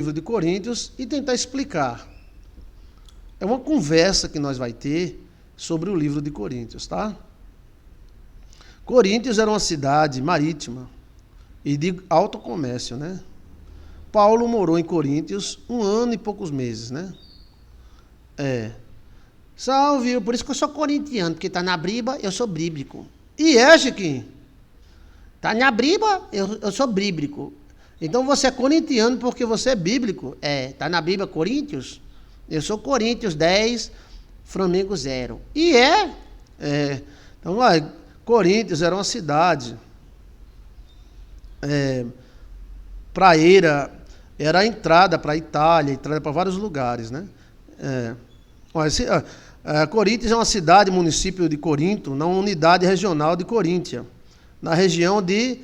livro de Coríntios e tentar explicar. É uma conversa que nós vai ter sobre o livro de Coríntios, tá? Coríntios era uma cidade marítima e de alto comércio, né? Paulo morou em Coríntios 1 ano e poucos meses, né? Salve, por isso que eu sou corintiano, porque tá na Bíblia, eu sou bíblico. E Chiquinho? Tá na Bíblia, eu sou bíblico. Então você é corintiano porque você é bíblico. Tá na Bíblia Coríntios? Eu sou Coríntios 10, Flamengo 0. E então, Coríntios era uma cidade praeira, era a entrada para a Itália, entrada para vários lugares, né? Coríntios é uma cidade, município de Corinto, na unidade regional de Coríntia, na região de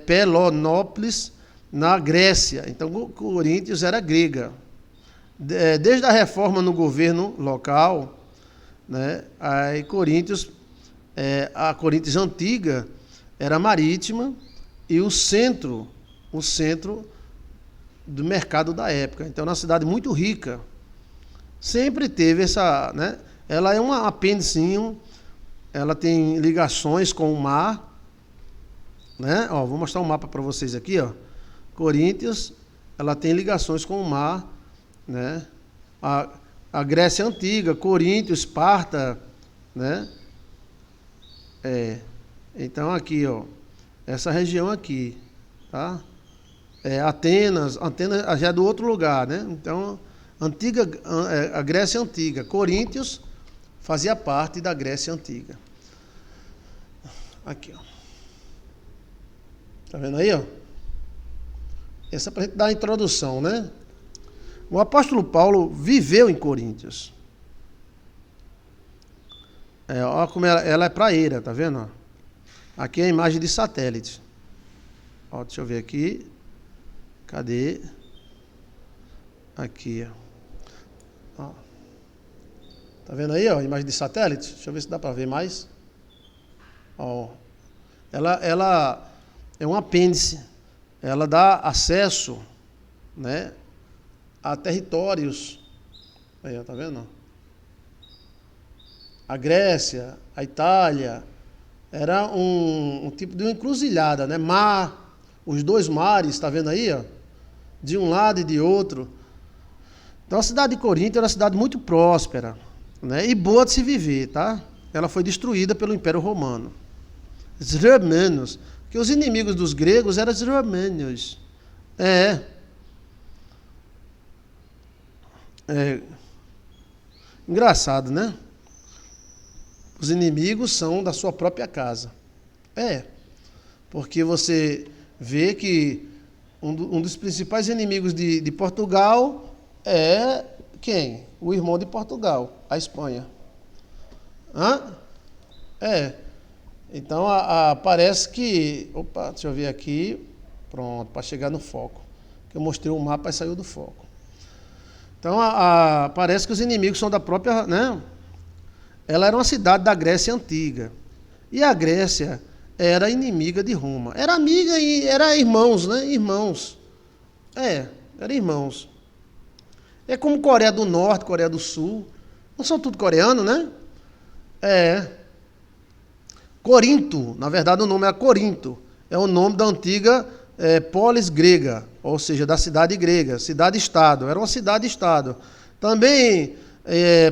Peloponnese, na Grécia. Então, Coríntios era grega. Desde a reforma no governo local, né, a Coríntios antiga era marítima e o centro do mercado da época. Então, é uma cidade muito rica. Sempre teve essa, né? Ela é um apêndice, ela tem ligações com o mar, né? Vou mostrar um mapa para vocês aqui, ó. Coríntios, ela tem ligações com o mar, né? A Grécia Antiga, Corinto, Esparta, né? Então aqui, ó, essa região aqui, tá? Atenas já é do outro lugar, né? Então, a Grécia Antiga, Coríntios fazia parte da Grécia Antiga. Aqui, ó. Tá vendo aí, ó? Essa é para a gente dar a introdução, né? O apóstolo Paulo viveu em Coríntios. Olha como ela é praeira, tá vendo? Aqui é a imagem de satélite. Deixa eu ver aqui. Cadê? Aqui, ó. Tá vendo aí, ó, a imagem de satélite? Deixa eu ver se dá para ver mais. Ela é um apêndice. Ela dá acesso, né, a territórios. Aí, ó, tá vendo? A Grécia, a Itália, era um tipo de uma encruzilhada, né? Mar, os dois mares, tá vendo aí, ó? De um lado e de outro. Então a cidade de Corinto era uma cidade muito próspera, né? E boa de se viver, tá? Ela foi destruída pelo Império Romano. Os romanos, que os inimigos dos gregos eram os romanos. Engraçado, né? Os inimigos são da sua própria casa. Porque você vê que um dos principais inimigos de Portugal é quem? O irmão de Portugal, a Espanha. Então, parece que... Opa, deixa eu ver aqui. Pronto, para chegar no foco. Que eu mostrei o mapa e saiu do foco. Então, parece que os inimigos são da própria... né? Ela era uma cidade da Grécia Antiga. E a Grécia era inimiga de Roma. Era amiga e era irmãos, né? Irmãos. Eram irmãos. É como Coreia do Norte, Coreia do Sul. Não são tudo coreanos, né? Corinto, na verdade o nome é Corinto. É o nome da antiga polis grega, ou seja, da cidade grega, cidade-estado. Era uma cidade-estado. Também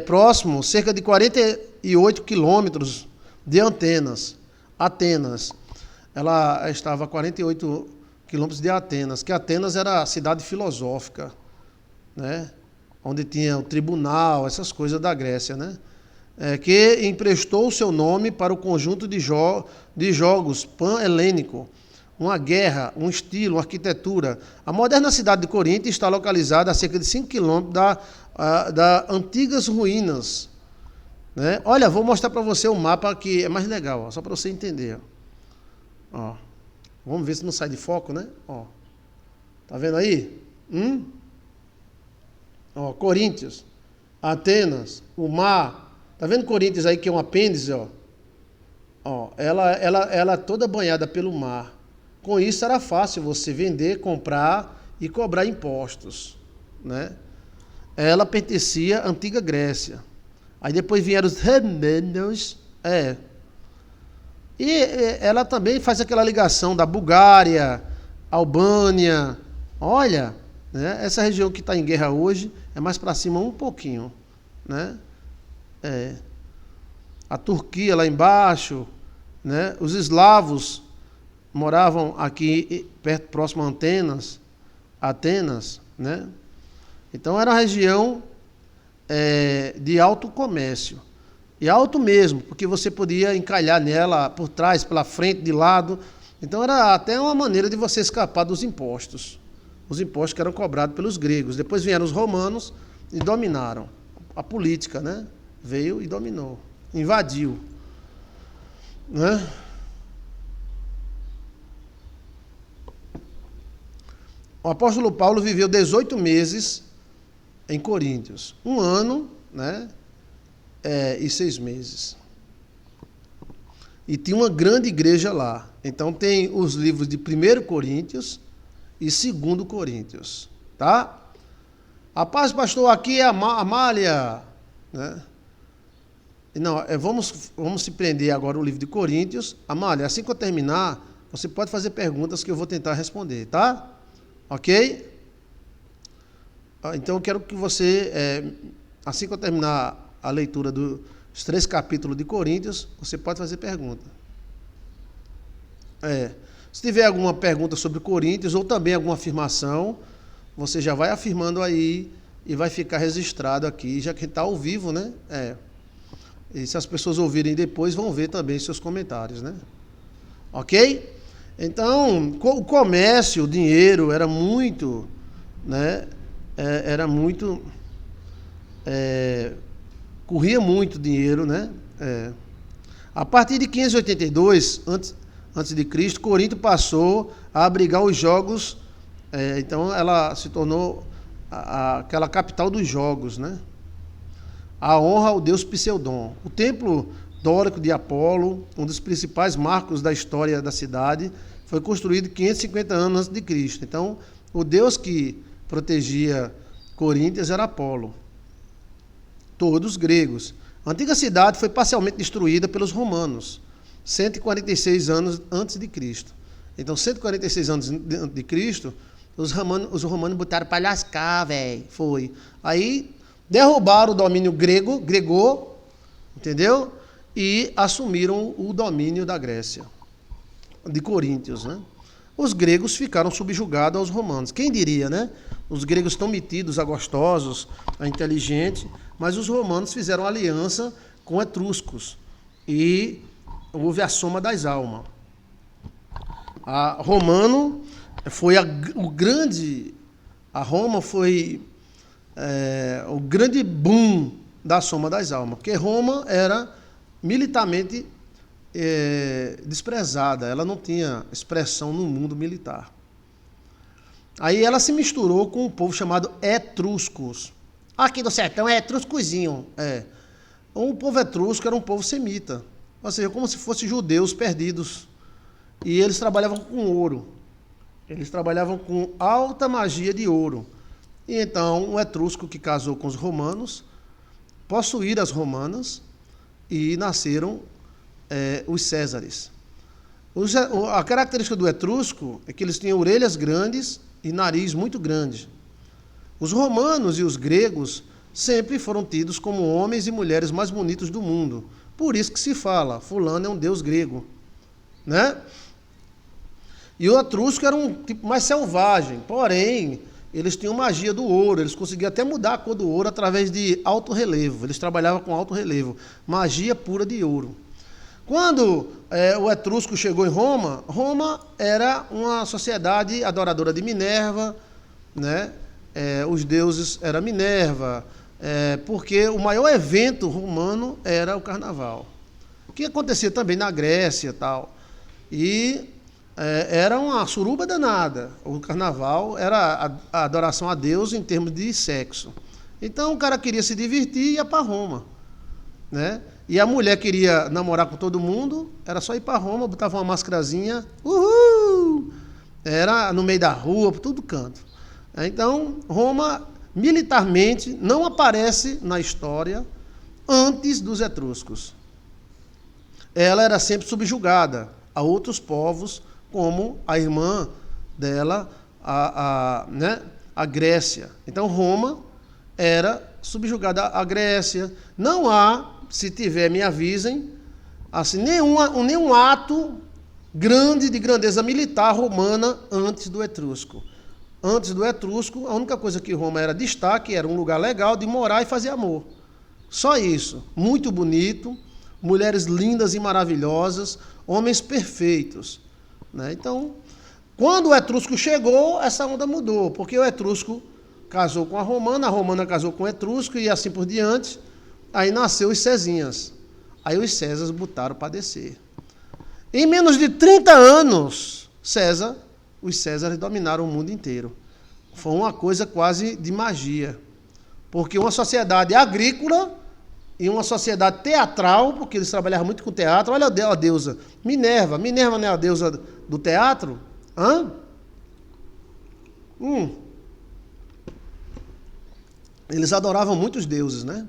próximo, cerca de 48 quilômetros de Atenas. Ela estava a 48 quilômetros de Atenas, que Atenas era a cidade filosófica, né? Onde tinha o tribunal, essas coisas da Grécia, né? Que emprestou o seu nome para o conjunto de jogos pan-helênico, uma guerra, um estilo, uma arquitetura. A moderna cidade de Corinto está localizada a cerca de 5 quilômetros da antigas ruínas, né? Olha, vou mostrar para você um mapa que é mais legal, só para você entender. Vamos ver se não sai de foco, né? Tá vendo aí? Coríntios, Atenas, o mar. Tá vendo Coríntios aí que é um apêndice, Ela toda banhada pelo mar. Com isso era fácil você vender, comprar e cobrar impostos, né? Ela pertencia à antiga Grécia. Aí depois vieram os romanos, E ela também faz aquela ligação da Bulgária, Albânia. Olha, né, essa região que está em guerra hoje é mais para cima um pouquinho, né? A Turquia lá embaixo, né? Os eslavos moravam aqui perto, próximo a Atenas, né? Então era uma região de alto comércio. E alto mesmo, porque você podia encalhar nela por trás, pela frente, de lado. Então era até uma maneira de você escapar dos impostos. Os impostos que eram cobrados pelos gregos. Depois vieram os romanos e dominaram. A política, né? Veio e dominou. Invadiu. Né? O apóstolo Paulo viveu 18 meses em Coríntios. 1 ano, né? E 6 meses. E tinha uma grande igreja lá. Então tem os livros de 1 Coríntios e 2 Coríntios. Tá? A paz, pastor, aqui é a Amália. Né? Não, vamos se prender agora no livro de Coríntios. Amália, assim que eu terminar, você pode fazer perguntas que eu vou tentar responder, tá? Ok? Então eu quero que você, assim que eu terminar a leitura dos 3 capítulos de Coríntios, você pode fazer pergunta. Se tiver alguma pergunta sobre Coríntios ou também alguma afirmação, você já vai afirmando aí e vai ficar registrado aqui, já que está ao vivo, né? E se as pessoas ouvirem depois, vão ver também seus comentários, né? Ok? Então, o comércio, o dinheiro era muito, né? Corria muito dinheiro, né? A partir de 582 antes de Cristo, Corinto passou a abrigar os jogos. Então ela se tornou aquela capital dos jogos, né? A honra ao deus Pseudon. O templo dórico de Apolo, um dos principais marcos da história da cidade, foi construído 550 anos antes de Cristo. Então, o deus que protegia Coríntios era Apolo. Todos gregos. A antiga cidade foi parcialmente destruída pelos romanos, 146 anos antes de Cristo. Então, 146 anos antes de Cristo, os romanos botaram para lascar, velho. Foi. Aí derrubaram o domínio grego, entendeu? E assumiram o domínio da Grécia, de Coríntios, né? Os gregos ficaram subjugados aos romanos. Quem diria, né? Os gregos estão metidos a gostosos, a inteligentes, mas os romanos fizeram aliança com etruscos e houve a soma das almas. A Roma foi o grande boom da soma das almas, porque Roma era militarmente desprezada, ela não tinha expressão no mundo militar. Aí ela se misturou com um povo chamado etruscos. Aqui do sertão é etruscozinho. O povo etrusco era um povo semita, ou seja, como se fossem judeus perdidos. E eles trabalhavam com ouro. Eles trabalhavam com alta magia de ouro. E então o etrusco que casou com os romanos possuíram as romanas e nasceram os Césares. A característica do etrusco é que eles tinham orelhas grandes e nariz muito grande. Os romanos e os gregos sempre foram tidos como homens e mulheres mais bonitos do mundo. Por isso que se fala, fulano é um deus grego, né? E o etrusco era um tipo mais selvagem, porém, eles tinham magia do ouro, eles conseguiam até mudar a cor do ouro através de alto relevo, eles trabalhavam com alto relevo, magia pura de ouro. Quando o etrusco chegou em Roma, Roma era uma sociedade adoradora de Minerva, né? Os deuses eram Minerva, porque o maior evento romano era o carnaval, que acontecia também na Grécia e tal. E era uma suruba danada. O carnaval era a adoração a Deus em termos de sexo. Então o cara queria se divertir e ia para Roma, né? E a mulher queria namorar com todo mundo, era só ir para Roma, botava uma mascarazinha, uhul! Era no meio da rua, por todo canto. Então, Roma, militarmente, não aparece na história antes dos etruscos. Ela era sempre subjugada a outros povos, como a irmã dela, a Grécia. Então, Roma era subjugada à Grécia. Não há, se tiver, me avisem, assim, nenhum ato grande de grandeza militar romana antes do etrusco. Antes do etrusco, a única coisa que Roma era destaque era um lugar legal de morar e fazer amor. Só isso. Muito bonito, mulheres lindas e maravilhosas, homens perfeitos. Né? Então, quando o etrusco chegou, essa onda mudou, porque o etrusco casou com a romana casou com o etrusco e assim por diante. Aí nasceu os Cesinhas. Aí os Césares botaram para descer. Em menos de 30 anos, os Césares dominaram o mundo inteiro. Foi uma coisa quase de magia. Porque uma sociedade agrícola e uma sociedade teatral, porque eles trabalhavam muito com teatro. Olha a deusa Minerva. Minerva não é a deusa do teatro? Eles adoravam muitos deuses, né?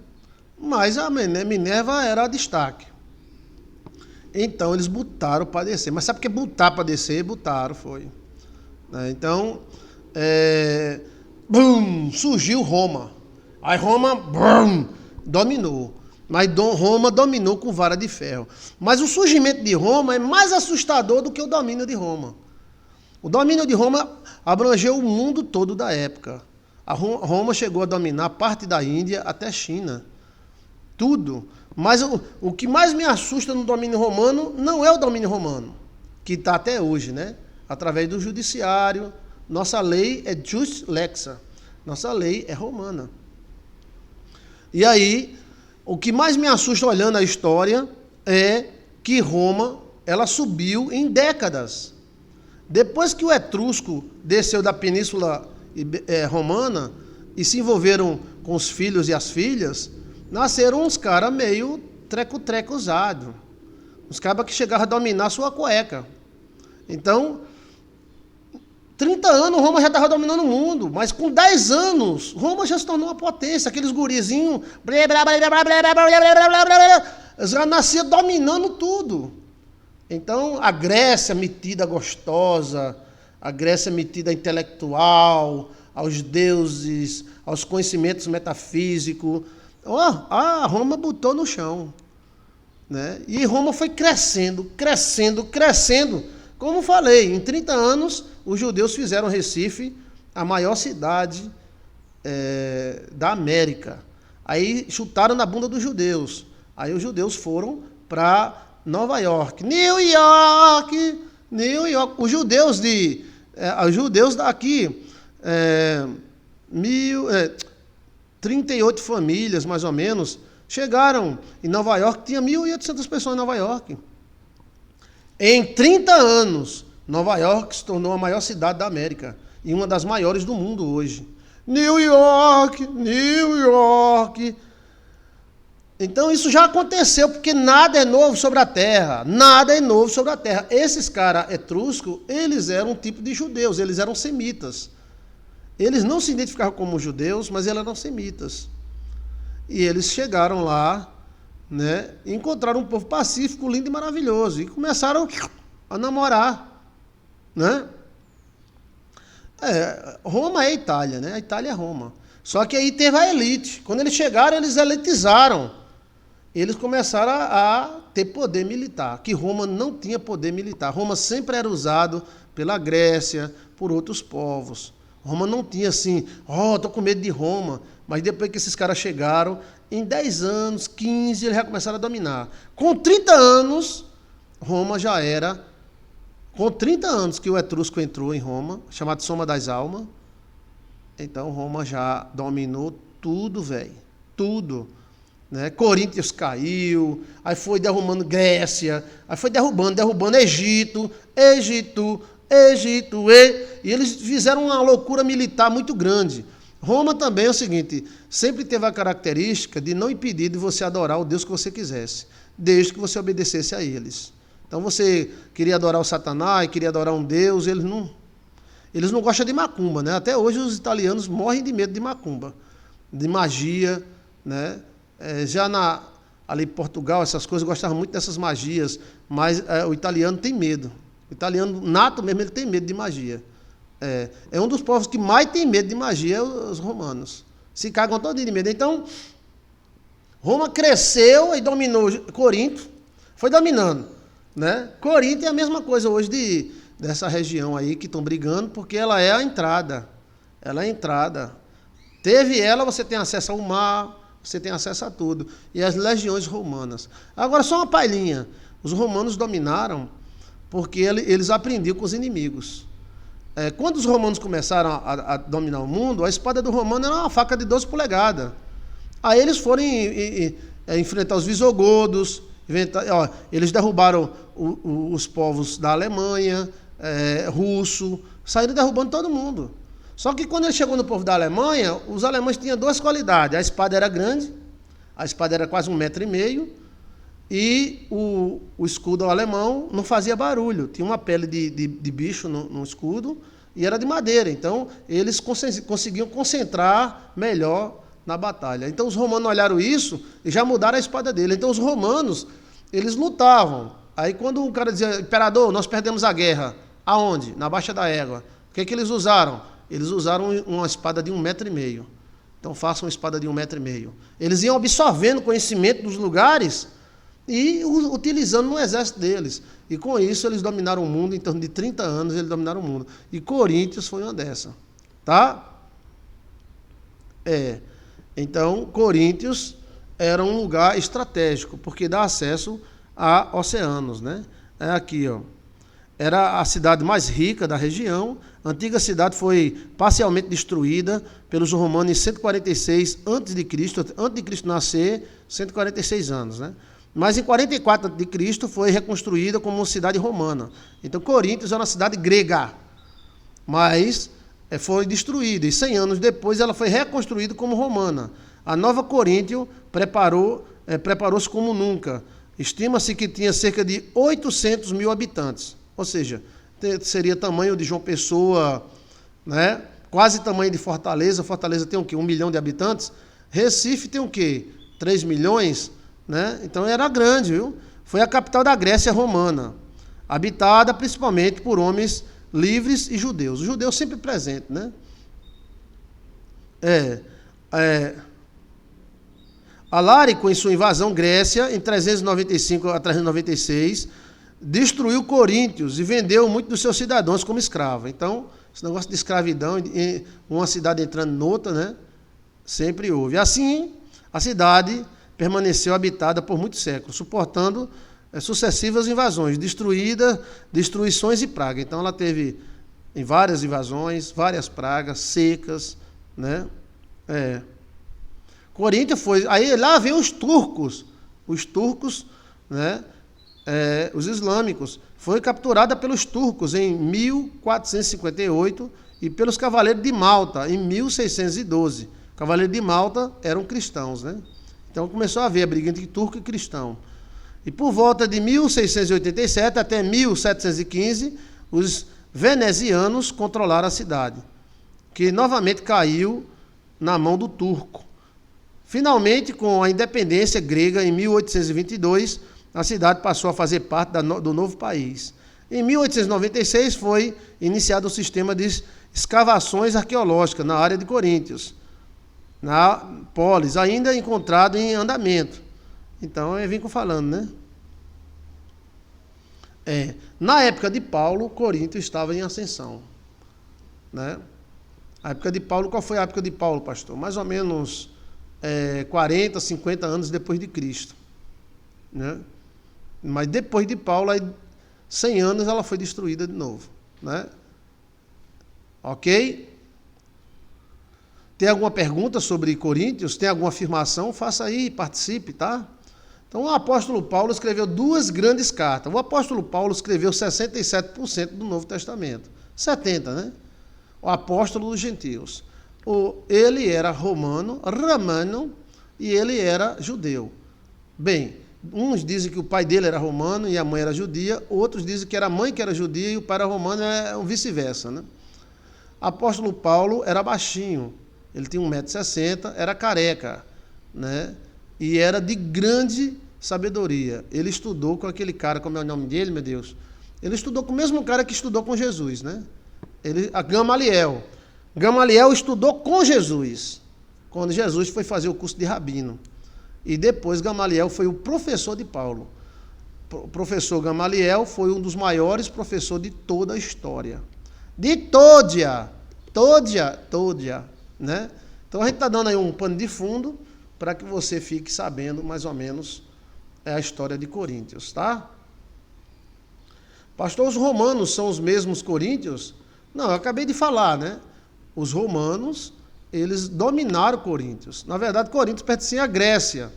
Mas a Minerva era a destaque. Então, eles botaram para descer. Mas sabe o que é botar para descer? Botaram, foi. Então, surgiu Roma. Aí Roma, dominou. Mas Roma dominou com vara de ferro. Mas o surgimento de Roma é mais assustador do que o domínio de Roma. O domínio de Roma abrangeu o mundo todo da época. Roma chegou a dominar parte da Índia até a China. Tudo. Mas o que mais me assusta no domínio romano não é o domínio romano, que está até hoje, né? Através do judiciário. Nossa lei é jus lexa. Nossa lei é romana. E aí, o que mais me assusta olhando a história é que Roma, ela subiu em décadas. Depois que o etrusco desceu da península romana e se envolveram com os filhos e as filhas, nasceram uns caras meio treco-treco usado. Uns caras que chegaram a dominar sua cueca. Então, 30 anos Roma já estava dominando o mundo, mas com 10 anos Roma já se tornou uma potência. Aqueles gurizinhos já nasciam dominando tudo. Então, a Grécia metida gostosa, a Grécia metida intelectual, aos deuses, aos conhecimentos metafísicos, a Roma botou no chão. Né? E Roma foi crescendo. Como falei, em 30 anos, os judeus fizeram Recife a maior cidade da América. Aí chutaram na bunda dos judeus. Aí os judeus foram para Nova York. New York. Os judeus daqui, 38 famílias, mais ou menos, chegaram em Nova York. Tinha 1.800 pessoas em Nova York. Em 30 anos, Nova York se tornou a maior cidade da América e uma das maiores do mundo hoje. New York. Então isso já aconteceu, porque nada é novo sobre a terra. Esses caras etruscos, eles eram um tipo de judeus, eles eram semitas. Eles não se identificavam como judeus, mas eles eram semitas. E eles chegaram lá, né, e encontraram um povo pacífico, lindo e maravilhoso. E começaram a namorar. Né? Roma é Itália, né? A Itália é Roma. Só que aí teve a elite. Quando eles chegaram, eles elitizaram. Eles começaram a ter poder militar, que Roma não tinha poder militar. Roma sempre era usado pela Grécia, por outros povos. Roma não tinha assim, estou com medo de Roma. Mas depois que esses caras chegaram, em 10 anos, 15, eles já começaram a dominar. Com 30 anos, Roma já era... Com 30 anos que o etrusco entrou em Roma, chamado Soma das Almas, então Roma já dominou tudo, velho. Tudo. Né? Coríntios caiu, aí foi derrubando Grécia, aí foi derrubando Egito, e eles fizeram uma loucura militar muito grande. Roma também é o seguinte, sempre teve a característica de não impedir de você adorar o Deus que você quisesse, desde que você obedecesse a eles. Então você queria adorar o Satanás, queria adorar um Deus, eles Eles não gostam de macumba, né? Até hoje os italianos morrem de medo de macumba, de magia, né? Ali em Portugal, essas coisas, gostavam muito dessas magias, mas o italiano tem medo. O italiano nato mesmo, ele tem medo de magia. É um dos povos que mais tem medo de magia, os romanos. Se cagam todo de medo. Então, Roma cresceu e dominou Corinto, foi dominando, né? Corinto é a mesma coisa hoje dessa região aí que estão brigando, porque ela é a entrada. Ela é a entrada. Teve ela, você tem acesso ao mar, você tem acesso a tudo. E as legiões romanas. Agora, só uma palhinha. Os romanos dominaram porque eles aprendiam com os inimigos. Quando os romanos começaram a dominar o mundo, a espada do romano era uma faca de 12 polegadas. Aí eles foram enfrentar os visigodos, eles derrubaram os povos da Alemanha, russo, saíram derrubando todo mundo. Só que quando ele chegou no povo da Alemanha, os alemães tinham duas qualidades. A espada era grande, a espada era quase 1,5 metros, e o escudo alemão não fazia barulho. Tinha uma pele de bicho no escudo e era de madeira. Então, eles conseguiam concentrar melhor na batalha. Então, os romanos olharam isso e já mudaram a espada dele. Então, os romanos, eles lutavam. Aí, quando o cara dizia, imperador, nós perdemos a guerra. Aonde? Na Baixa da Égua. O que eles usaram? Eles usaram uma espada de 1,5 metros. Então, façam uma espada de 1,5 metros. Eles iam absorvendo conhecimento dos lugares e utilizando no exército deles. E com isso eles dominaram o mundo, em torno de 30 anos eles dominaram o mundo. E Coríntios foi uma dessa. Tá? Então, Coríntios era um lugar estratégico, porque dá acesso a oceanos, né? Aqui, ó. Era a cidade mais rica da região. A antiga cidade foi parcialmente destruída pelos romanos em 146 a.C., antes de Cristo nascer, 146 anos, né? Mas em 44 a.C. foi reconstruída como uma cidade romana. Então, Coríntios era uma cidade grega, mas foi destruída. E 100 anos depois ela foi reconstruída como romana. A nova Coríntio preparou-se como nunca. Estima-se que tinha cerca de 800 mil habitantes. Ou seja, seria tamanho de João Pessoa, né? Quase tamanho de Fortaleza. Fortaleza tem o quê? 1 milhão de habitantes. Recife tem o quê? 3 milhões. Né? Então era grande, viu? Foi a capital da Grécia romana, habitada principalmente por homens livres e judeus. Os judeus sempre presentes, né? Alárico, em sua invasão Grécia, em 395 a 396, destruiu Coríntios e vendeu muitos dos seus cidadãos como escravos. Então, esse negócio de escravidão, uma cidade entrando noutra, né? Sempre houve. Assim, a cidade permaneceu habitada por muitos séculos, suportando sucessivas invasões, destruições e pragas. Então, ela teve várias invasões, várias pragas, secas, né? Coríntio foi... Aí lá vem os turcos, né? Os islâmicos. Foi capturada pelos turcos em 1458 e pelos cavaleiros de Malta em 1612. Cavaleiros de Malta eram cristãos, né? Então começou a haver a briga entre turco e cristão. E por volta de 1687 até 1715, os venezianos controlaram a cidade, que novamente caiu na mão do turco. Finalmente, com a independência grega em 1822, a cidade passou a fazer parte do novo país. Em 1896 foi iniciado o sistema de escavações arqueológicas na área de Coríntios, na polis, ainda encontrado em andamento. Então, eu vim falando, né? Na época de Paulo, Corinto estava em ascensão, né? A época de Paulo, qual foi a época de Paulo, pastor? Mais ou menos 40, 50 anos depois de Cristo, né? Mas depois de Paulo, aí 100 anos, ela foi destruída de novo, né? Ok? Tem alguma pergunta sobre Coríntios? Tem alguma afirmação? Faça aí, participe, tá? Então, o apóstolo Paulo escreveu 2 grandes cartas. O apóstolo Paulo escreveu 67% do Novo Testamento. 70%, né? O apóstolo dos gentios. Ele era romano, e ele era judeu. Bem, uns dizem que o pai dele era romano e a mãe era judia, outros dizem que era a mãe que era judia e o pai era romano, o vice-versa, né? Apóstolo Paulo era baixinho, ele tinha 1,60 m, era careca, né? E era de grande sabedoria. Ele estudou com aquele cara, como é o nome dele, meu Deus? Ele estudou com o mesmo cara que estudou com Jesus, né? A Gamaliel. Gamaliel estudou com Jesus, quando Jesus foi fazer o curso de rabino. E depois Gamaliel foi o professor de Paulo. O professor Gamaliel foi um dos maiores professores de toda a história. De toda, né? Então a gente está dando aí um pano de fundo para que você fique sabendo mais ou menos a história de Coríntios, tá? Pastor, os romanos são os mesmos coríntios? Não, eu acabei de falar, né? Os romanos, eles dominaram Coríntios. Na verdade, Coríntios pertencia à Grécia.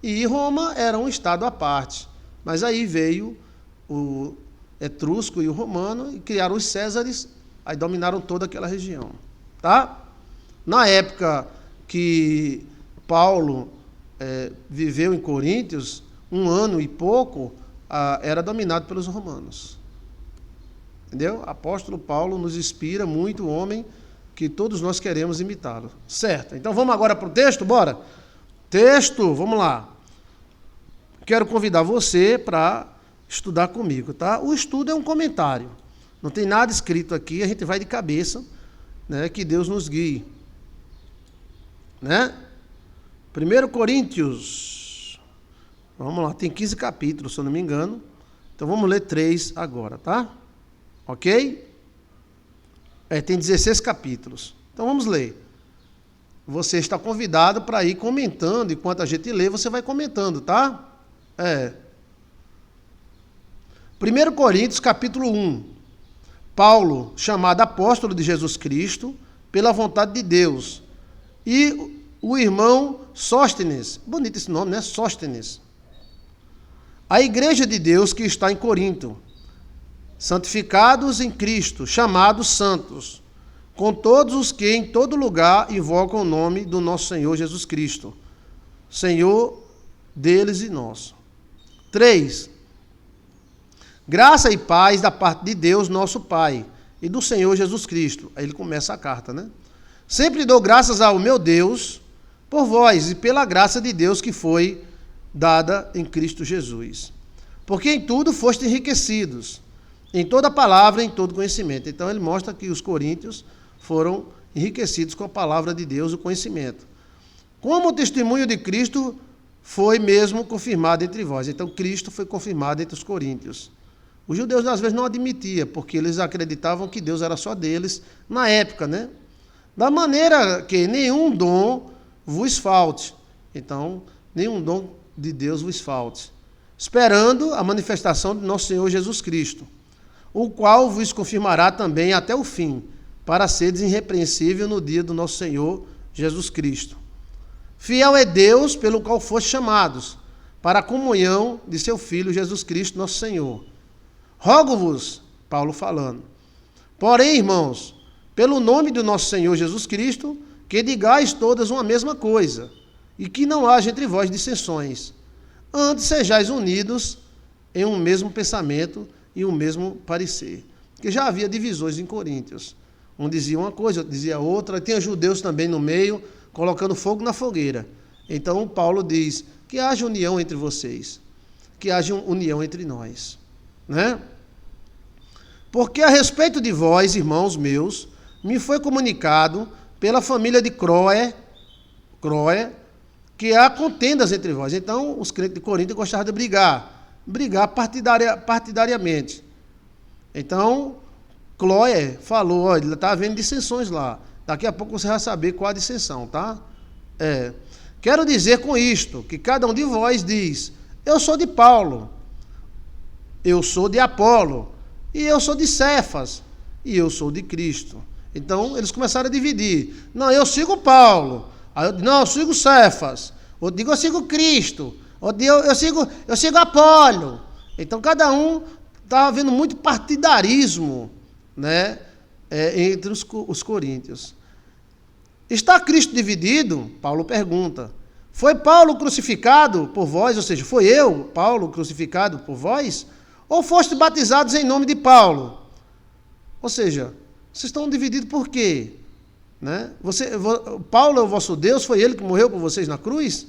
E Roma era um estado à parte. Mas aí veio o etrusco e o romano e criaram os Césares, aí dominaram toda aquela região, tá? Na época que Paulo viveu em Coríntios, 1 ano e pouco, era dominado pelos romanos. Entendeu? Apóstolo Paulo nos inspira muito, o homem que todos nós queremos imitá-lo. Certo? Então vamos agora para o texto, bora? Texto, vamos lá. Quero convidar você para estudar comigo, tá? O estudo é um comentário. Não tem nada escrito aqui, a gente vai de cabeça, né? Que Deus nos guie. Né? 1 Coríntios. Vamos lá, tem 15 capítulos, se eu não me engano. Então vamos ler 3 agora, tá? Ok? Tem 16 capítulos. Então vamos ler. Você está convidado para ir comentando, enquanto a gente lê, você vai comentando, tá? 1 Coríntios, capítulo 1. Paulo, chamado apóstolo de Jesus Cristo, pela vontade de Deus. E o irmão Sóstenes, bonito esse nome, né? Sóstenes. A igreja de Deus que está em Corinto, santificados em Cristo, chamados santos, com todos os que em todo lugar invocam o nome do nosso Senhor Jesus Cristo, Senhor deles e nosso. 3. Graça e paz da parte de Deus, nosso Pai, e do Senhor Jesus Cristo. Aí ele começa a carta, né? Sempre dou graças ao meu Deus por vós e pela graça de Deus que foi dada em Cristo Jesus. Porque em tudo foste enriquecidos, em toda palavra, em todo conhecimento. Então ele mostra que os coríntios foram enriquecidos com a palavra de Deus, o conhecimento. Como o testemunho de Cristo foi mesmo confirmado entre vós. Então Cristo foi confirmado entre os coríntios. Os judeus às vezes não admitiam, porque eles acreditavam que Deus era só deles na época, né? Da maneira que nenhum dom vos falte. Então, nenhum dom de Deus vos falte. Esperando a manifestação de nosso Senhor Jesus Cristo, o qual vos confirmará também até o fim, para seres irrepreensível no dia do nosso Senhor Jesus Cristo. Fiel é Deus, pelo qual fostes chamados, para a comunhão de seu Filho Jesus Cristo, nosso Senhor. Rogo-vos, Paulo falando, porém, irmãos, pelo nome do nosso Senhor Jesus Cristo, que digais todas uma mesma coisa, e que não haja entre vós dissensões. Antes sejais unidos em um mesmo pensamento e um mesmo parecer. Porque já havia divisões em Coríntios. Um dizia uma coisa, outro dizia outra, tinha judeus também no meio, colocando fogo na fogueira. Então Paulo diz que haja união entre vocês, que haja união entre nós. Né? Porque a respeito de vós, irmãos meus, me foi comunicado pela família de Croé, que há contendas entre vós. Então, os crentes de Corinto gostavam de brigar partidariamente. Então, Cloé falou, olha, ele está havendo dissensões lá. Daqui a pouco você vai saber qual a dissensão, tá? Quero dizer com isto, que cada um de vós diz, eu sou de Paulo, eu sou de Apolo, e eu sou de Cefas, e eu sou de Cristo. Então, eles começaram a dividir. Não, eu sigo Paulo. Aí eu sigo Cefas. Outro digo, eu sigo Cristo. Outro digo, eu sigo Apolo. Então, cada um estava havendo muito partidarismo, né, entre os coríntios. Está Cristo dividido? Paulo pergunta. Foi Paulo crucificado por vós? Ou seja, foi eu, Paulo, crucificado por vós? Ou foste batizados em nome de Paulo? Ou seja, Vocês estão divididos por quê? Né? Paulo é o vosso Deus, foi ele que morreu por vocês na cruz?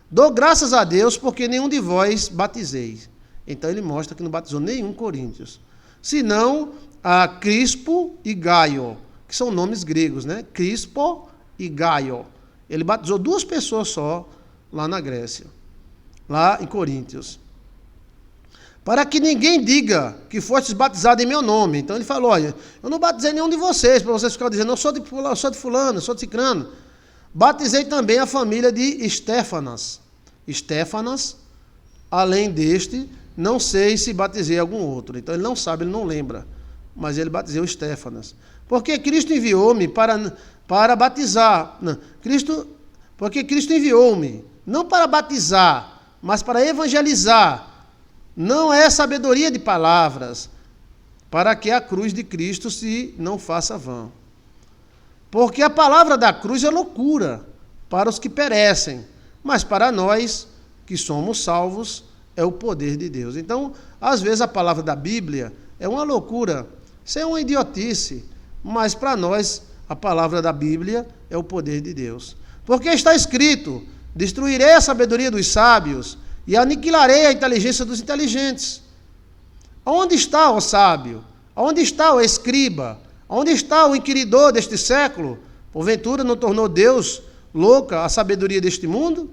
Dou graças a Deus porque nenhum de vós batizei. Então ele mostra que não batizou nenhum coríntios. Senão a Crispo e Gaio, que são nomes gregos, né? Crispo e Gaio. Ele batizou 2 pessoas só lá na Grécia, lá em Coríntios. Para que ninguém diga que fostes batizados em meu nome. Então ele falou, olha, eu não batizei nenhum de vocês, para vocês ficarem dizendo, eu sou de fulano, eu sou de cicrano. Batizei também a família de Estéfanas. Estéfanas, além deste, não sei se batizei algum outro. Então ele não sabe, ele não lembra. Mas ele batizou Estéfanas. Porque Cristo enviou-me para batizar. Não, porque Cristo enviou-me, não para batizar, mas para evangelizar. Não é sabedoria de palavras, para que a cruz de Cristo se não faça vã. Porque a palavra da cruz é loucura para os que perecem, mas para nós que somos salvos é o poder de Deus. Então, às vezes a palavra da Bíblia é uma loucura, isso é uma idiotice, mas para nós a palavra da Bíblia é o poder de Deus. Porque está escrito, destruirei a sabedoria dos sábios e aniquilarei a inteligência dos inteligentes. Onde está o sábio? Onde está o escriba? Onde está o inquiridor deste século? Porventura não tornou Deus louca a sabedoria deste mundo?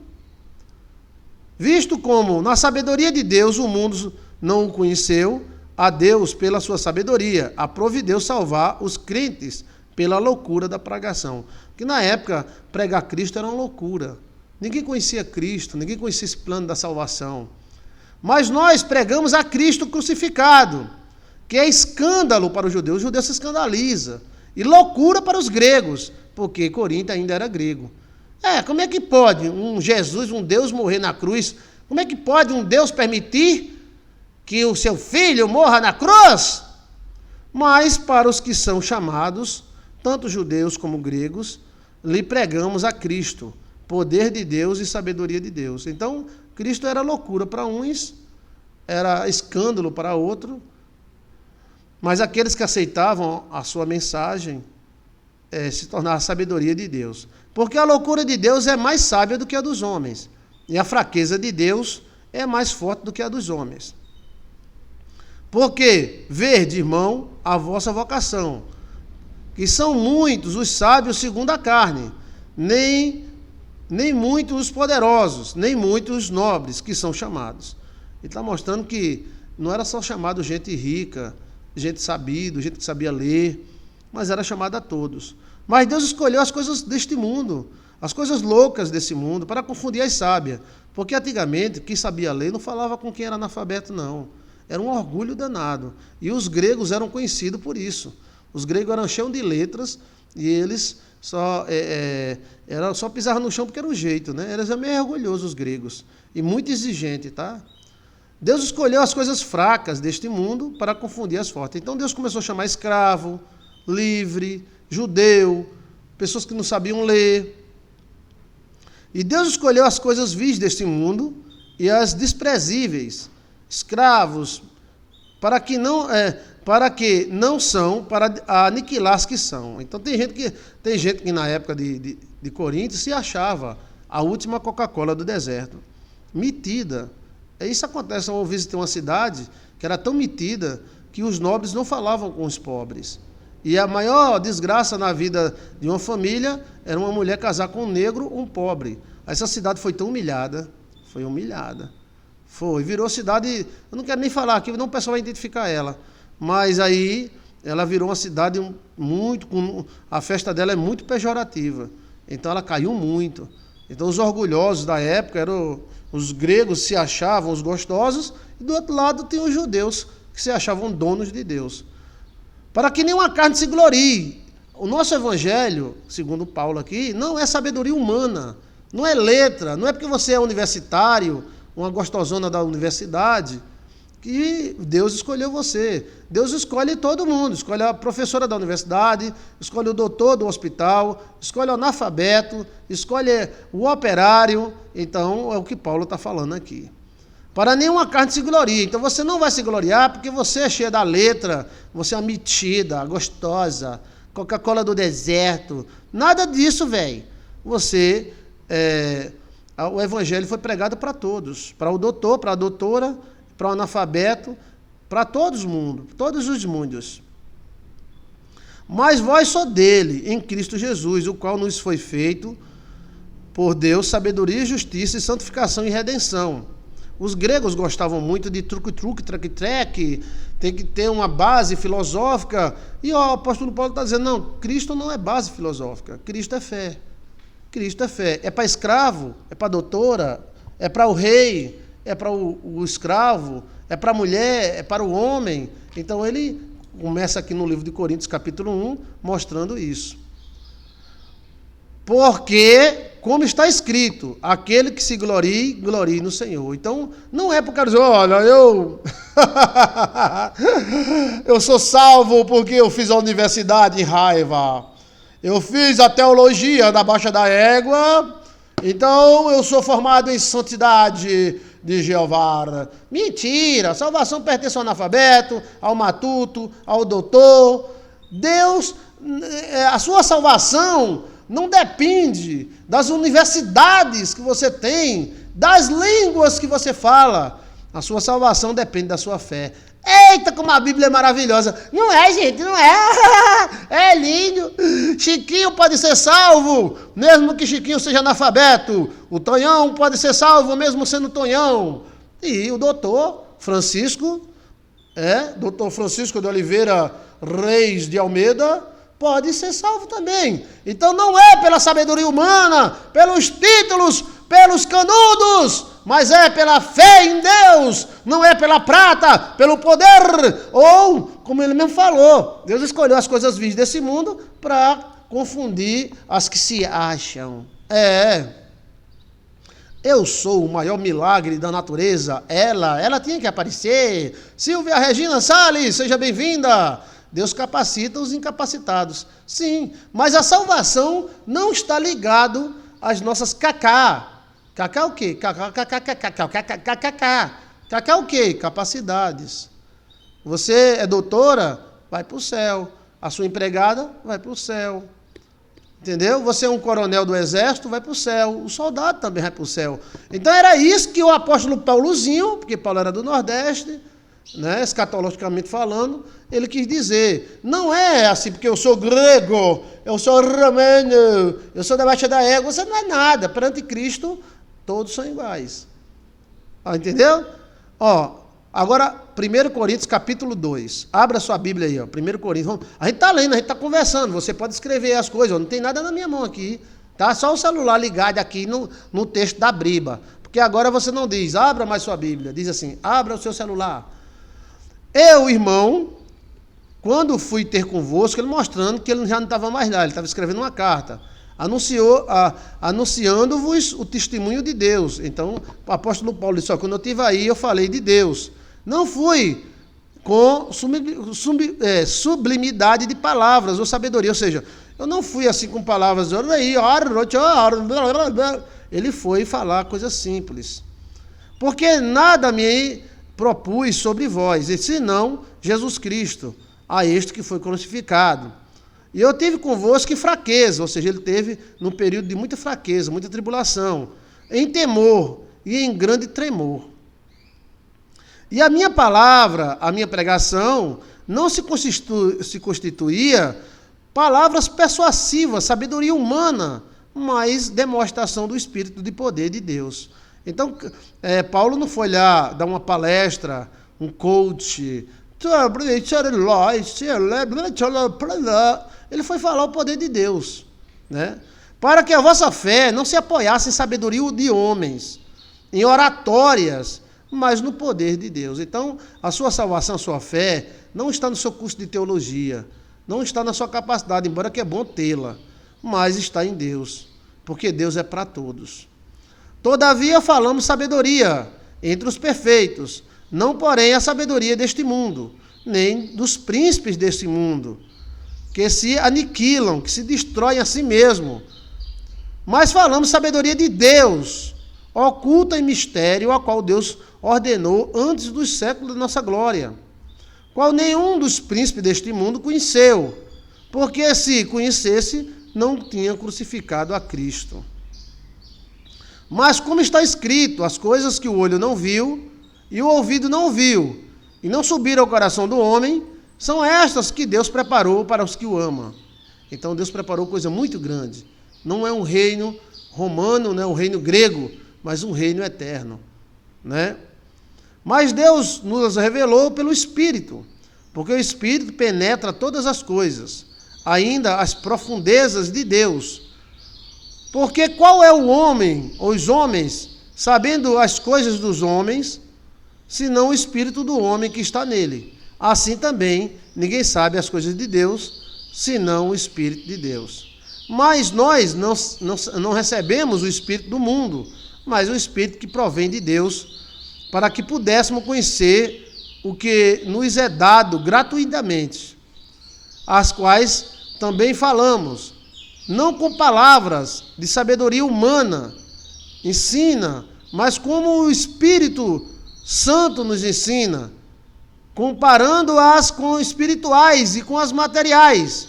Visto como, na sabedoria de Deus, o mundo não o conheceu, a Deus, pela sua sabedoria, aprove Deus salvar os crentes pela loucura da pregação. Porque na época, pregar Cristo era uma loucura. Ninguém conhecia Cristo, ninguém conhecia esse plano da salvação. Mas nós pregamos a Cristo crucificado, que é escândalo para os judeus. O judeu se escandaliza. E loucura para os gregos, porque Corinto ainda era grego. Como é que pode um Jesus, um Deus morrer na cruz? Como é que pode um Deus permitir que o seu filho morra na cruz? Mas para os que são chamados, tanto judeus como gregos, lhe pregamos a Cristo, poder de Deus e sabedoria de Deus. Então, Cristo era loucura para uns, era escândalo para outros, mas aqueles que aceitavam a sua mensagem se tornava a sabedoria de Deus. Porque a loucura de Deus é mais sábia do que a dos homens, e a fraqueza de Deus é mais forte do que a dos homens. Porque, vede, irmão, a vossa vocação, que são muitos os sábios segundo a carne, nem muitos os poderosos, nem muitos os nobres que são chamados. Ele está mostrando que não era só chamado gente rica, gente sabida, gente que sabia ler, mas era chamado a todos. Mas Deus escolheu as coisas deste mundo, as coisas loucas desse mundo, para confundir as sábias. Porque antigamente, quem sabia ler não falava com quem era analfabeto, não. Era um orgulho danado. E os gregos eram conhecidos por isso. Os gregos eram cheios de letras e eles era só pisar no chão porque era o jeito, né? Eles eram meio orgulhosos, os gregos, e muito exigentes, tá? Deus escolheu as coisas fracas deste mundo para confundir as fortes. Então Deus começou a chamar escravo, livre, judeu, pessoas que não sabiam ler. E Deus escolheu as coisas vis deste mundo e as desprezíveis, escravos, para que não são, para aniquilar as que são. Então tem gente que na época de Corinto se achava a última Coca-Cola do deserto. Metida. Isso acontece, eu visitei uma cidade que era tão metida que os nobres não falavam com os pobres. E a maior desgraça na vida de uma família era uma mulher casar com um negro ou um pobre. Essa cidade foi tão humilhada, virou cidade, eu não quero nem falar aqui, não o pessoal vai identificar ela, mas aí ela virou uma cidade a festa dela é muito pejorativa, então ela caiu muito. Então os orgulhosos da época eram os gregos, se achavam os gostosos, e do outro lado tem os judeus que se achavam donos de Deus. Para que nenhuma carne se glorie. O nosso evangelho, segundo Paulo aqui, não é sabedoria humana, não é letra, não é porque você é universitário, uma gostosona da universidade, que Deus escolheu você. Deus escolhe todo mundo, escolhe a professora da universidade, escolhe o doutor do hospital, escolhe o analfabeto, escolhe o operário. Então, é o que Paulo está falando aqui. para nenhuma carne se glorie. Então você não vai se gloriar porque você é cheia da letra, você é metida, gostosa, Coca-Cola do deserto. Nada disso, velho. Você, o evangelho foi pregado para todos. Para o doutor, para a doutora, para o analfabeto, para todos os mundos. Mas vós só dele, em Cristo Jesus, o qual nos foi feito por Deus sabedoria, justiça e santificação e redenção. Os gregos gostavam muito de truque-truque, treque-treque, tem que ter uma base filosófica. E o apóstolo Paulo está dizendo, não, Cristo não é base filosófica, Cristo é fé. Cristo é fé. É para escravo, é para doutora, é para o rei, é para o escravo, é para a mulher, é para o homem. Então ele começa aqui no livro de Coríntios, capítulo 1, mostrando isso. Porque, como está escrito, aquele que se glorie, glorie no Senhor. Então, não é por causa de, olha, eu sou salvo porque eu fiz a universidade em raiva. Eu fiz a teologia da Baixa da Égua, então eu sou formado em santidade de Jeová. Mentira, a salvação pertence ao analfabeto, ao matuto, ao doutor. Deus, a sua salvação não depende das universidades que você tem, das línguas que você fala. A sua salvação depende da sua fé. Eita, como a Bíblia é maravilhosa. Não é, gente, não é. É lindo. Chiquinho pode ser salvo, mesmo que Chiquinho seja analfabeto. O Tonhão pode ser salvo, mesmo sendo Tonhão. E o doutor Francisco de Oliveira Reis de Almeida, pode ser salvo também. Então não é pela sabedoria humana, pelos títulos, pelos canudos, mas é pela fé em Deus, não é pela prata, pelo poder, ou, como ele mesmo falou, Deus escolheu as coisas vis desse mundo para confundir as que se acham. Eu sou o maior milagre da natureza, ela tinha que aparecer. Silvia Regina Salles, seja bem-vinda. Deus capacita os incapacitados. Sim, mas a salvação não está ligado às nossas cacá. Cacá o quê? Cacá o quê? Capacidades. Você é doutora? Vai para o céu. A sua empregada? Vai para o céu. Entendeu? Você é um coronel do exército? Vai para o céu. O soldado também vai para o céu. Então era isso que o apóstolo Paulozinho, porque Paulo era do Nordeste, né, escatologicamente falando, ele quis dizer, não é assim, porque eu sou grego, eu sou romano, eu sou da Baixa da Égua, você não é nada, perante Cristo, todos são iguais. Entendeu? Agora, 1 Coríntios, capítulo 2, abra sua Bíblia aí, 1 Coríntios, a gente está lendo, a gente está conversando, você pode escrever as coisas, não tem nada na minha mão aqui, tá? Só o celular ligado aqui no texto da Briba, porque agora você não diz, abra mais sua Bíblia, diz assim, abra o seu celular. Eu, irmão, quando fui ter convosco, ele mostrando que ele já não estava mais lá, ele estava escrevendo uma carta, anunciando-vos o testemunho de Deus. Então, o apóstolo Paulo disse, quando eu estive aí, eu falei de Deus. Não fui com sublimidade de palavras ou sabedoria, ou seja, eu não fui assim com palavras, ele foi falar coisas simples. Porque nada me propus sobre vós, e senão Jesus Cristo, a este que foi crucificado. E eu tive convosco fraqueza, ou seja, ele teve num período de muita fraqueza, muita tribulação, em temor e em grande tremor. E a minha palavra, a minha pregação, não se constituía palavras persuasivas, sabedoria humana, mas demonstração do Espírito de poder de Deus. Então, Paulo não foi lá dar uma palestra, um coach, ele foi falar o poder de Deus, né? Para que a vossa fé não se apoiasse em sabedoria de homens, em oratórias, mas no poder de Deus. Então, a sua salvação, a sua fé, não está no seu curso de teologia, não está na sua capacidade, embora que é bom tê-la, mas está em Deus, porque Deus é para todos. Todavia falamos sabedoria entre os perfeitos, não porém a sabedoria deste mundo, nem dos príncipes deste mundo, que se aniquilam, que se destroem a si mesmo. Mas falamos sabedoria de Deus, oculta em mistério, a qual Deus ordenou antes dos séculos da nossa glória, qual nenhum dos príncipes deste mundo conheceu, porque se conhecesse, não tinha crucificado a Cristo. Mas como está escrito, as coisas que o olho não viu e o ouvido não ouviu, e não subiram ao coração do homem, são estas que Deus preparou para os que o amam. Então Deus preparou coisa muito grande. Não é um reino romano, não é um reino grego, mas um reino eterno, né? Mas Deus nos revelou pelo Espírito, porque o Espírito penetra todas as coisas, ainda as profundezas de Deus. Porque qual é o homem, ou os homens, sabendo as coisas dos homens, senão o Espírito do homem que está nele? Assim também, ninguém sabe as coisas de Deus, senão o Espírito de Deus. Mas nós não recebemos o Espírito do mundo, mas o Espírito que provém de Deus, para que pudéssemos conhecer o que nos é dado gratuitamente, as quais também falamos, não com palavras de sabedoria humana, ensina, mas como o Espírito Santo nos ensina, comparando-as com espirituais e com as materiais.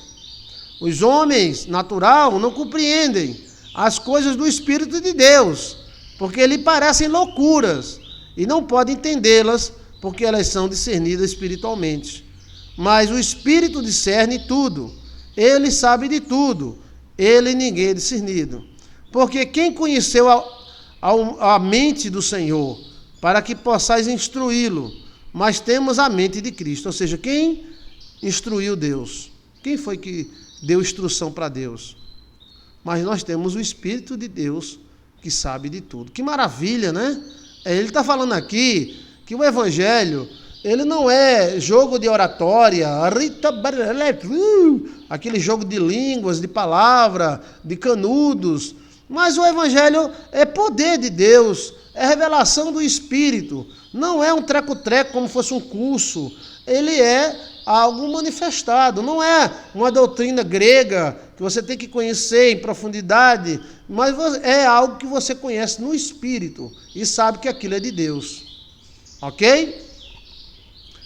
Os homens, natural, não compreendem as coisas do Espírito de Deus, porque lhe parecem loucuras, e não podem entendê-las, porque elas são discernidas espiritualmente. Mas o Espírito discerne tudo, ele sabe de tudo, ele ninguém é discernido. Porque quem conheceu a mente do Senhor, para que possais instruí-lo? Mas temos a mente de Cristo, ou seja, quem instruiu Deus? Quem foi que deu instrução para Deus? Mas nós temos o Espírito de Deus que sabe de tudo. Que maravilha, né? Ele está falando aqui que o Evangelho, ele não é jogo de oratória, aquele jogo de línguas, de palavra, de canudos, mas o Evangelho é poder de Deus, é revelação do Espírito, não é um treco-treco como fosse um curso, ele é algo manifestado, não é uma doutrina grega que você tem que conhecer em profundidade, mas é algo que você conhece no Espírito e sabe que aquilo é de Deus. Ok?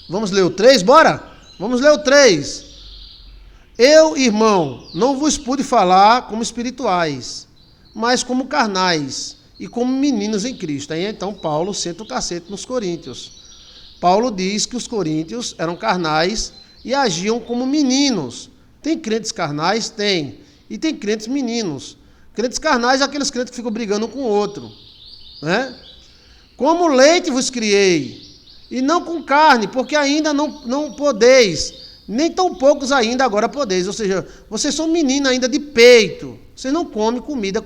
Vamos ler o 3, bora? Vamos ler o 3. Eu, irmão, não vos pude falar como espirituais, mas como carnais e como meninos em Cristo. Aí então Paulo senta o cacete nos coríntios. Paulo diz que os coríntios eram carnais e agiam como meninos. Tem crentes carnais? Tem. E tem crentes meninos. Crentes carnais é aqueles crentes que ficam brigando um com o outro, né? Como leite vos criei, e não com carne, porque ainda não podeis, nem tão poucos ainda agora podeis. Ou seja, vocês são meninos ainda de peito, vocês não comem comida,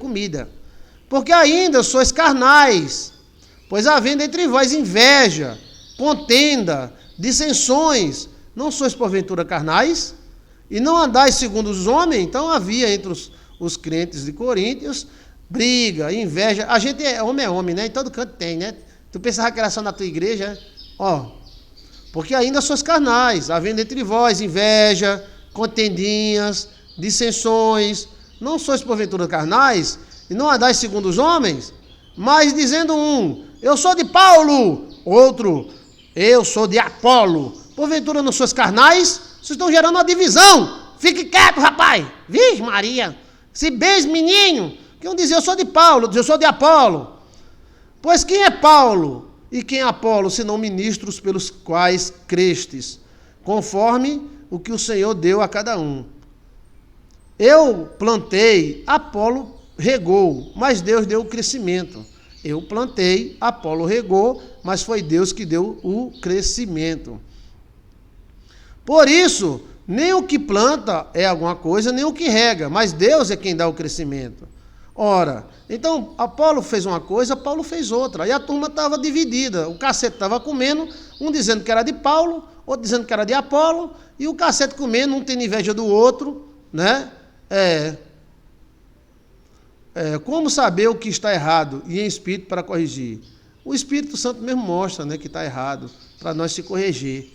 porque ainda sois carnais, pois havendo entre vós inveja, contenda, dissensões, não sois porventura carnais? E não andais segundo os homens? Então havia entre os crentes de Coríntios briga, inveja. A gente é homem, né? Em todo canto tem, né? Tu pensava que era só na tua igreja? Ó, porque ainda sois carnais, havendo entre vós inveja, contendinhas, dissensões, não sois porventura carnais, e não andais segundo os homens? Mas dizendo um, eu sou de Paulo, outro, eu sou de Apolo, porventura não sois carnais? Vocês estão gerando uma divisão. Fique quieto, rapaz. Vixe Maria, se beijo menino, que um dizia eu sou de Paulo, eu sou de Apolo. Pois quem é Paulo e quem é Apolo, senão ministros pelos quais crestes, conforme o que o Senhor deu a cada um? Eu plantei, Apolo regou, mas Deus deu o crescimento. Eu plantei, Apolo regou, mas foi Deus que deu o crescimento. Por isso, nem o que planta é alguma coisa, nem o que rega, mas Deus é quem dá o crescimento. Ora, então Apolo fez uma coisa, Paulo fez outra, e a turma estava dividida, o cacete estava comendo, um dizendo que era de Paulo, outro dizendo que era de Apolo, e o cacete comendo, um tendo inveja do outro, né? Como saber o que está errado e em espírito para corrigir? O Espírito Santo mesmo mostra, né, que está errado, para nós se corrigir.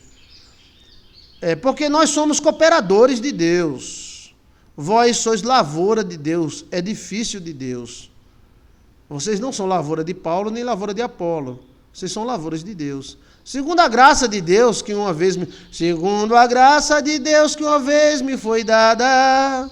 Porque nós somos cooperadores de Deus. Vós sois lavoura de Deus, edifício de Deus. Vocês não são lavoura de Paulo nem lavoura de Apolo. Vocês são lavouras de Deus. Segundo a graça de Deus que uma vez segundo a graça de Deus que uma vez me foi dada,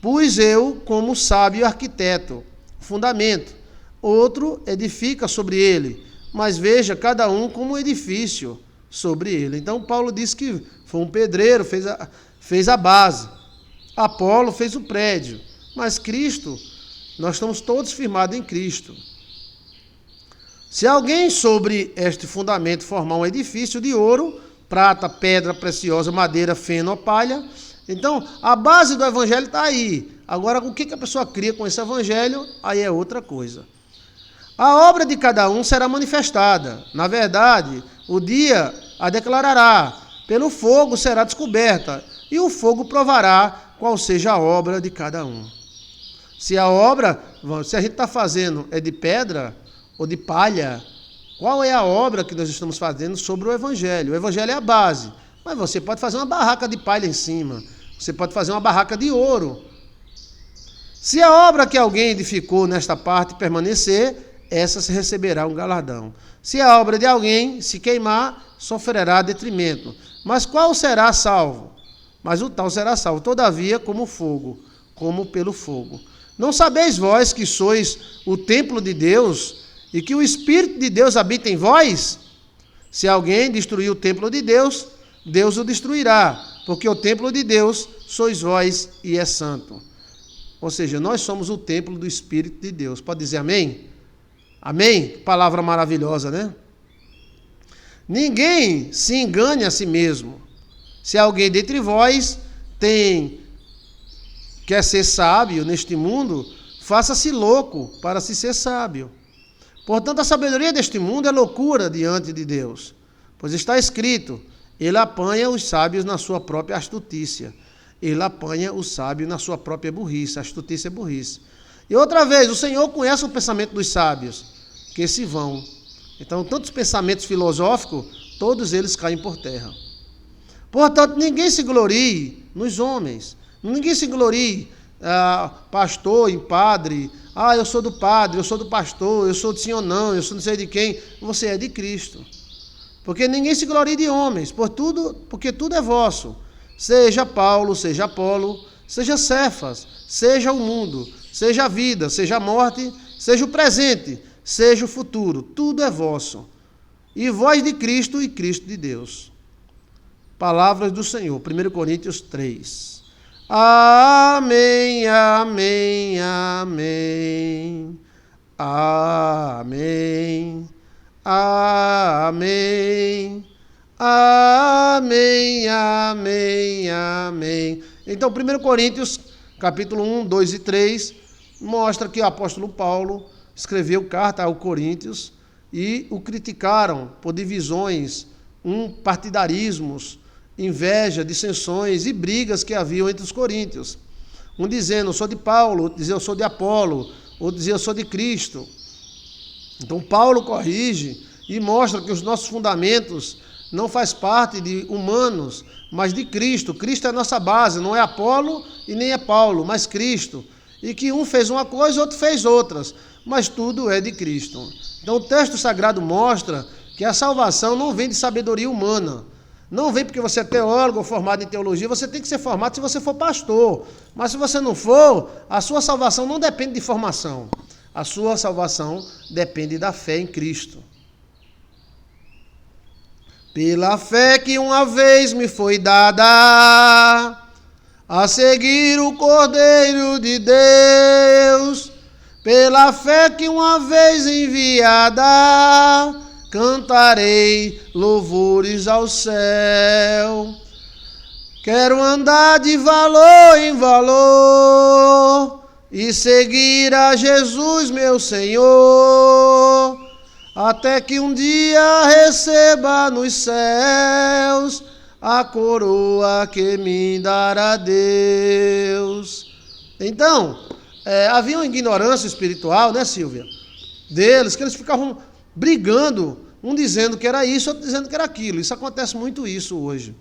pus eu como sábio arquiteto, fundamento. Outro edifica sobre ele, mas veja cada um como um edifício sobre ele. Então Paulo diz que foi um pedreiro, fez a base. Apolo fez o prédio. Mas Cristo, nós estamos todos firmados em Cristo. Se alguém sobre este fundamento formar um edifício de ouro, prata, pedra preciosa, madeira, feno ou palha, então a base do evangelho está aí. Agora, o que a pessoa cria com esse evangelho, aí é outra coisa. A obra de cada um será manifestada. Na verdade, o dia a declarará. Pelo fogo será descoberta, e o fogo provará qual seja a obra de cada um. Se a gente está fazendo é de pedra ou de palha, qual é a obra que nós estamos fazendo sobre o evangelho? O evangelho é a base, mas você pode fazer uma barraca de palha em cima, você pode fazer uma barraca de ouro. Se a obra que alguém edificou nesta parte permanecer, essa se receberá um galardão. Se a obra de alguém se queimar, sofrerá detrimento. Mas qual será salvo? Mas o tal será salvo, todavia, como fogo, como pelo fogo. Não sabeis vós que sois o templo de Deus e que o Espírito de Deus habita em vós? Se alguém destruir o templo de Deus, Deus o destruirá, porque o templo de Deus sois vós e é santo. Ou seja, nós somos o templo do Espírito de Deus. Pode dizer amém? Amém? Palavra maravilhosa, né? Ninguém se engane a si mesmo. Se alguém dentre vós quer ser sábio neste mundo, faça-se louco para se ser sábio. Portanto, a sabedoria deste mundo é loucura diante de Deus, pois está escrito, ele apanha os sábios na sua própria astutícia. Ele apanha o sábio na sua própria burrice. A astutícia é burrice. E outra vez, o Senhor conhece o pensamento dos sábios, que se vão. Então, tantos pensamentos filosóficos, todos eles caem por terra. Portanto, ninguém se glorie nos homens. Ninguém se glorie, pastor, em padre. Eu sou do padre, eu sou do pastor, eu sou de sim ou não, eu sou não sei de quem. Você é de Cristo. Porque ninguém se glorie de homens, porque tudo é vosso. Seja Paulo, seja Apolo, seja Cefas, seja o mundo, seja a vida, seja a morte, seja o presente, seja o futuro. Tudo é vosso. E vós de Cristo e Cristo de Deus. Palavras do Senhor, 1 Coríntios 3. Amém, amém, amém. Amém, amém. Amém, amém, amém. Então, 1 Coríntios, capítulo 1, 2 e 3, mostra que o apóstolo Paulo escreveu carta aos Coríntios e o criticaram por divisões, partidarismos, inveja, dissensões e brigas que haviam entre os coríntios. Um dizendo, eu sou de Paulo, outro dizia, eu sou de Apolo, outro dizia, eu sou de Cristo. Então, Paulo corrige e mostra que os nossos fundamentos não faz parte de humanos, mas de Cristo. Cristo é a nossa base, não é Apolo e nem é Paulo, mas Cristo. E que um fez uma coisa, outro fez outras, mas tudo é de Cristo. Então o texto sagrado mostra que a salvação não vem de sabedoria humana. Não vem porque você é teólogo ou formado em teologia, você tem que ser formado se você for pastor. Mas se você não for, a sua salvação não depende de formação. A sua salvação depende da fé em Cristo. Pela fé que uma vez me foi dada, a seguir o Cordeiro de Deus, pela fé que uma vez enviada, cantarei louvores ao céu. Quero andar de valor em valor e seguir a Jesus, meu Senhor, até que um dia receba nos céus a coroa que me dará Deus. Então, havia uma ignorância espiritual, né, Silvia? Deles, que eles ficavam brigando, um dizendo que era isso, outro dizendo que era aquilo. Isso acontece muito isso hoje.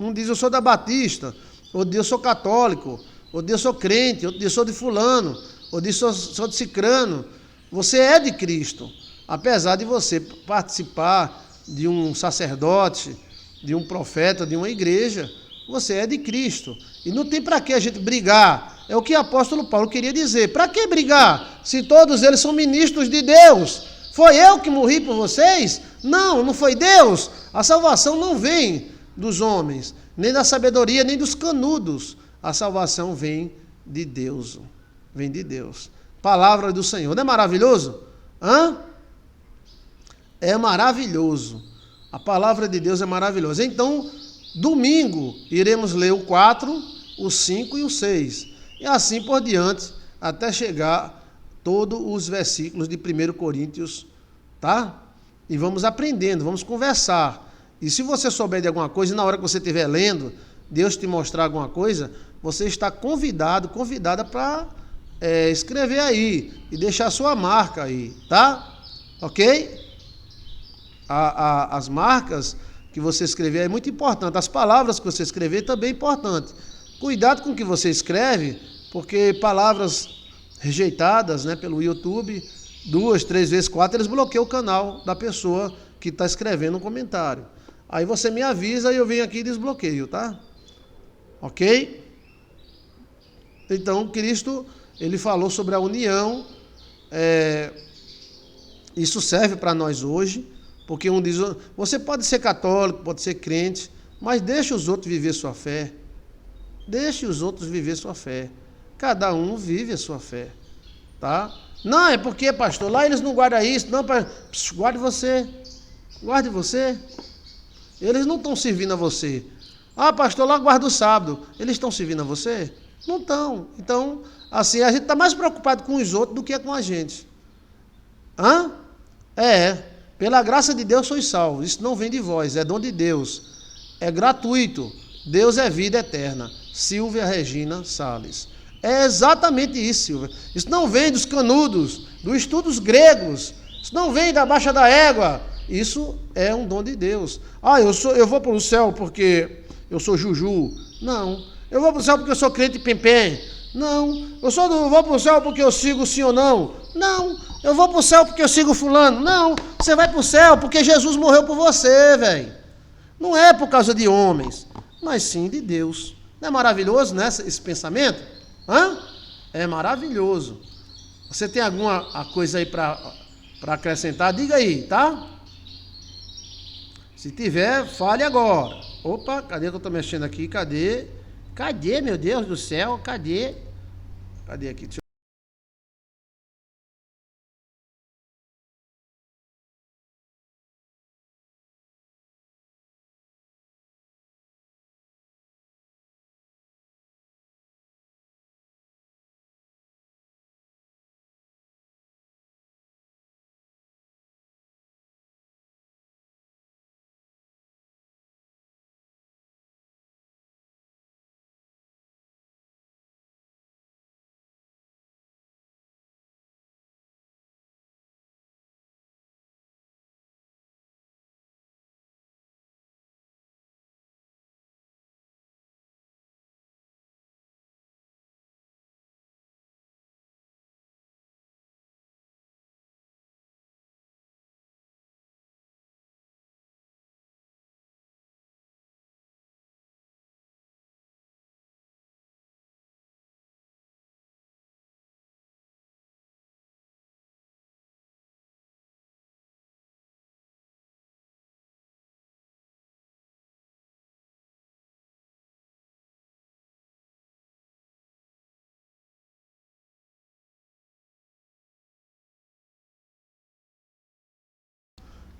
Um diz, eu sou da Batista, outro diz, eu sou católico, outro diz, eu sou crente, outro diz, eu sou de fulano, outro diz, eu sou de cicrano. Você é de Cristo. apesar de você participar de um sacerdote, de um profeta, de uma igreja, você é de Cristo. E não tem para que a gente brigar. É o que o apóstolo Paulo queria dizer. Para que brigar? Se todos eles são ministros de Deus. Foi eu que morri por vocês? Não, não foi Deus. A salvação não vem dos homens, nem da sabedoria, nem dos canudos. A salvação vem de Deus. Vem de Deus. Palavra do Senhor. Não é maravilhoso? Hã? É maravilhoso. A palavra de Deus é maravilhosa. Então, domingo, iremos ler o 4, o 5 e o 6. E assim por diante, até chegar todos os versículos de 1 Coríntios, tá? E vamos aprendendo, vamos conversar. E se você souber de alguma coisa, e na hora que você estiver lendo, Deus te mostrar alguma coisa, você está convidado, convidada para escrever aí e deixar sua marca aí, tá? Ok? As marcas que você escrever é muito importante. As palavras que você escrever também é importante. Cuidado com o que você escreve, porque palavras rejeitadas, né, pelo YouTube, 2, 3 vezes, 4, eles bloqueiam o canal da pessoa que está escrevendo um comentário. Aí você me avisa e eu venho aqui e desbloqueio, tá? Ok? Então, Cristo, ele falou sobre a união. Isso serve para nós hoje, porque um diz, você pode ser católico, pode ser crente, mas deixe os outros viver sua fé. Deixe os outros viver sua fé. Cada um vive a sua fé, tá? Não, é porque, pastor, lá eles não guardam isso. Não, guarde você. Guarde você. Eles não estão servindo a você. Ah, pastor, lá guarda o sábado. Eles estão servindo a você? Não estão. Então, assim, a gente está mais preocupado com os outros do que com a gente. Hã? Pela graça de Deus sois salvos. Isso não vem de vós, é dom de Deus. É gratuito. Deus é vida eterna. Silvia Regina Salles. É exatamente isso, Silvia. Isso não vem dos canudos, dos estudos gregos. Isso não vem da baixa da égua. Isso é um dom de Deus. Ah, eu vou para o céu porque eu sou Juju. Não. Eu vou para o céu porque eu sou crente pempém. Não. Eu vou para o céu porque eu sigo sim ou não. Não. Eu vou para o céu porque eu sigo fulano. Não. Você vai para o céu porque Jesus morreu por você, velho. Não é por causa de homens, mas sim de Deus. Não é maravilhoso, né, esse pensamento? Hã? É maravilhoso. Você tem alguma coisa aí para acrescentar? Diga aí, tá? Se tiver, fale agora. Opa, cadê que eu estou mexendo aqui? Cadê? Cadê, meu Deus do céu? Cadê? Cadê aqui?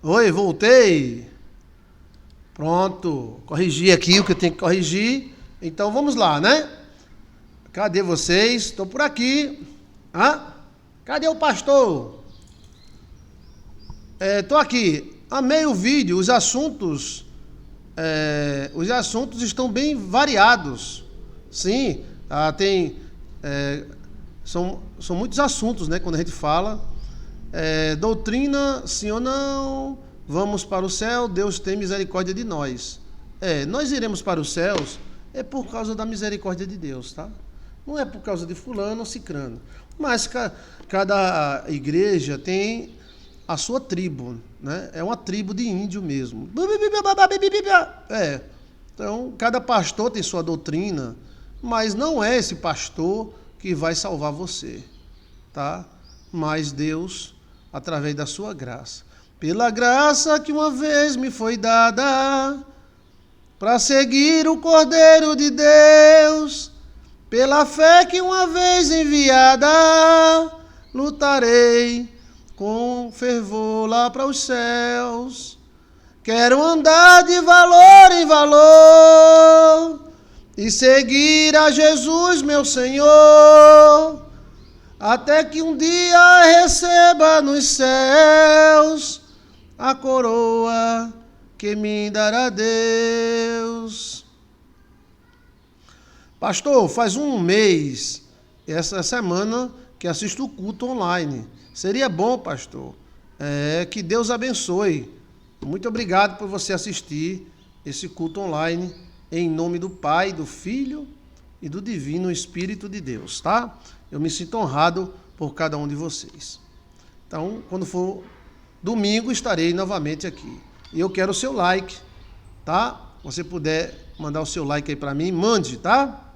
Oi, voltei. Pronto, corrigi aqui o que eu tenho que corrigir. Então vamos lá, né? Cadê vocês? Estou por aqui. Hã? Cadê o pastor? Estou aqui. Amei o vídeo. Os assuntos estão bem variados. Sim, são muitos assuntos, né? Quando a gente fala. Doutrina, sim ou não? Vamos para o céu, Deus tem misericórdia de nós. Nós iremos para os céus por causa da misericórdia de Deus, tá? Não é por causa de fulano ou cicrano. Mas cada igreja tem a sua tribo, né? É uma tribo de índio mesmo. Então, cada pastor tem sua doutrina, mas não é esse pastor que vai salvar você, tá? Mas Deus, através da sua graça. Pela graça que uma vez me foi dada, para seguir o Cordeiro de Deus, pela fé que uma vez enviada, lutarei com fervor lá para os céus. Quero andar de valor em valor e seguir a Jesus, meu Senhor, até que um dia receba nos céus a coroa que me dará Deus. Pastor, faz um mês, essa semana, que assisto o culto online. Seria bom, pastor, que Deus abençoe. Muito obrigado por você assistir esse culto online, em nome do Pai, do Filho e do Divino Espírito de Deus, tá? Eu me sinto honrado por cada um de vocês. Então, quando for domingo, estarei novamente aqui. E eu quero o seu like, tá? Se você puder mandar o seu like aí para mim, mande, tá?